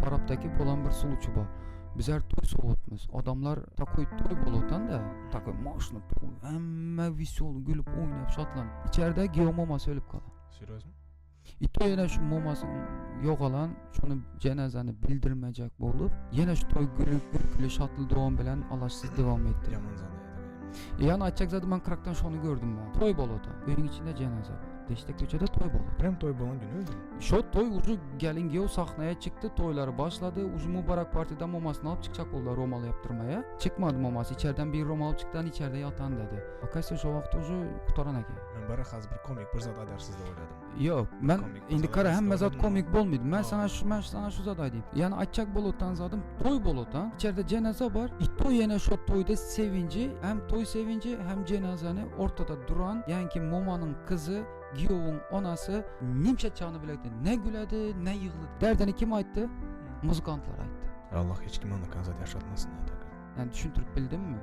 Arap'taki bolan bir suluçu var. Bizler toy soğutmuz. Adamlar takoy toy bolotan da takoy maşını toy. Hemme visolu gülüp oynayıp şatlanıp. İçeride Gio Momas ölüp kalan. Seriöz mü? İto yine şu Momas'ın yok alan şunu cenazeni bildirmeyecek bolup yine şu toy gülüp şatlı doğum bilen alaşsız devam etti. Yaman zanaydı. Yani açacak zaten ben kraktan şunu gördüm ben. Toy boloda. Evin içinde cenaze var. Deştek köçede toy boloda. Prem toy bolan günü öldü. Şu toy ucu gelin Geo sahneye çıktı. Toyları başladı. Ucu mübarek partiden Momas'ını alıp çıkacak oldular Romalı yaptırmaya. Çıkmadı Momas. İçeriden bir Romalı çıktan içeride yatan dedi. Akaysa şu vakti ucu kutaran eke. Ben barak az bir komik bir zat adarsızda oyladım. Yok ben Komik indi zat kara hem adarsızda mezat oyladım. komik bolmaydı. Ben Aa. sana şu zat diyeyim. Yani açacak bolottan zadım toy bolotan. İçeride cenaze var. Toy yine şu toyda sevinci hem toy sevinci hem cenazeni ortada duran yani ki Moma'nın kızı Gio'nun onası nimşet çağını bilekti. Ne güledi ne yığıldı. Derdini kim ayttı? Muzikantlar ayttı. Allah hiç kim anla kanzat yaşatmasın. Yani düşüntürüp bildin mi?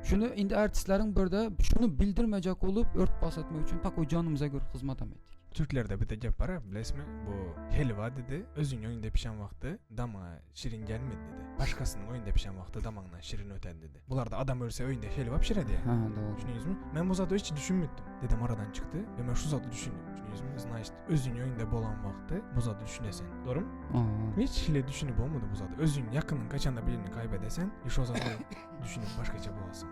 Şunu indi artistlerin burada şunu bildirmeyecek olup ört etmek için tak o canımıza göre hizmet ettik. Türklerde bir de gap var ha bilesmi? Bu helva dedi. Özün oyunda pişen vakti damağa şirin gelmedi dedi. Başkasının oyunda pişen vakti damağından şirin öten dedi. Bunlar da adam ölse oyunda helva pişiredi ya. Ha doğru. Düşünüyorsunuz mu? Ben bu zatı hiç düşünmedim. Dedem aradan çıktı ve ben şu zatı düşündüm. Düşünüyorsunuz mu? Zına işte. Özün oyunda bolan vakti bu zatı düşünesen. Doğru mu? Aa. Hiç hile düşünüp olmadı bu zatı. Özün yakının kaçanda birini kaybedesen iş o zatı düşünüp başkaça bolasın.